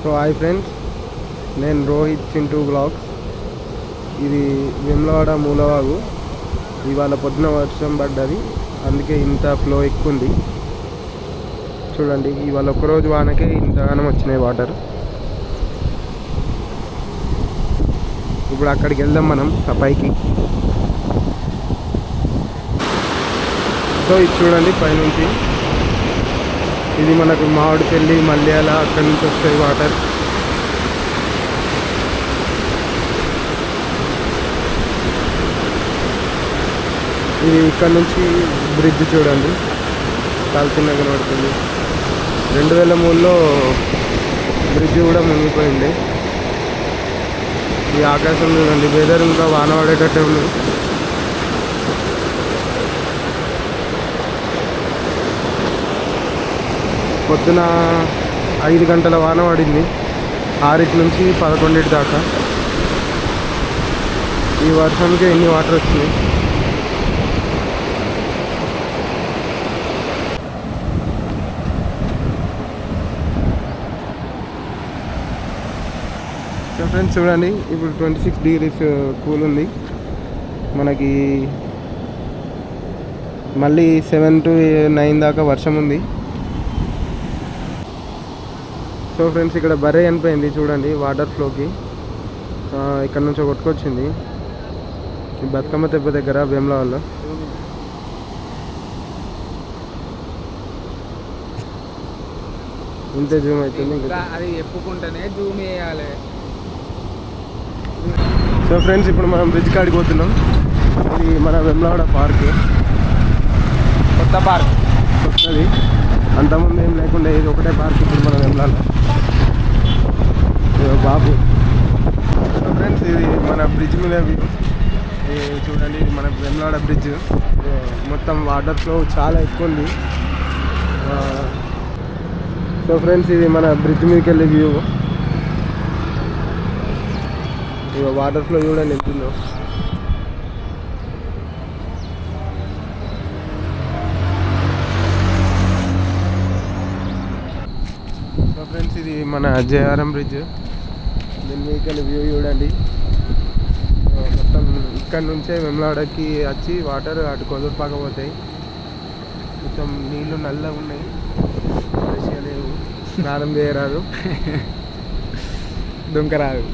So hi friends, నేను Rohit Chintu blogs. ఇది వేములవాడ మూలవాగు. ఇవాళ పొద్దున వర్షం పడ్డది, అందుకే ఇంత ఫ్లో ఎక్కువ ఉంది. చూడండి, ఇవాళ ఒక్కరోజు వానకే ఇంతగానం వచ్చినాయి వాటర్. ఇప్పుడు అక్కడికి వెళ్దాం మనం, ఆ పైకి. సో ఇది చూడండి పైనుంచి, ఇది మనకు మామిడిపల్లి, మల్యాల అక్కడి నుంచి వస్తాయి వాటర్. ఇది ఇక్కడ నుంచి బ్రిడ్జ్ చూడండి, చాలా చిన్నగా కనబడుతుంది. 2003లో బ్రిడ్జ్ కూడా మునిగిపోయింది. ఈ ఆకాశం చూడండి, వెదర్ ఇంకా వాన పడేటట్టే ఉంది. పొద్దున 5 గంటల వాన పడింది, 6 నుంచి 11 దాకా. ఈ వర్షంకే ఎన్ని వాటర్ వచ్చినాయి. సో ఫ్రెండ్స్ చూడండి, ఇప్పుడు 26 degrees కూల్ ఉంది. మనకి మళ్ళీ 7 to 9 దాకా వర్షం ఉంది. సో ఫ్రెండ్స్, ఇక్కడ బర్రె చనిపోయింది చూడండి వాటర్ ఫ్లోకి. ఇక్కడ నుంచి కొట్టుకొచ్చింది బతుకమ్మ తెప్ప దగ్గర వేములవాడలో. ఇంతే జూమ్ అవుతుంది, అది ఎప్పుకుంటేనే జూమ్ చేయాలి. సో ఫ్రెండ్స్, ఇప్పుడు మనం బ్రిడ్జ్ కాడికి పోతున్నాం. ఇది మన వేములవాడ పార్క్, కొత్త పార్క్. కొత్తది, అంతకుముందు ఏం లేకుండా ఇది ఒకటే పార్క్ ఇప్పుడు మన వేములవాడ. బాబు. సో ఫ్రెండ్స్, ఇది మన బ్రిడ్జ్ మీద వ్యూ. చూడండి, ఇది మన వేములవాడ బ్రిడ్జ్. మొత్తం వాటర్ ఫ్లో చాలా ఎక్కువ ఉంది. సో ఫ్రెండ్స్, ఇది మన బ్రిడ్జ్ మీదకి వెళ్ళే వ్యూ. వాటర్ ఫ్లో చూడండి ఎంత ఉందో. సో ఫ్రెండ్స్, ఇది మన జయవరం బ్రిడ్జ్. దీని మీదకి వెళ్ళి వ్యూ చూడండి. మొత్తం ఇక్కడ నుంచే వేములవాడకి వచ్చి వాటర్ అటు కొదురుపాకపోతాయి. మొత్తం నీళ్ళు నల్లగా ఉన్నాయి, ఫ్రెష్గా లేవు, స్నానం చేయరాదు, దుంకరాదు.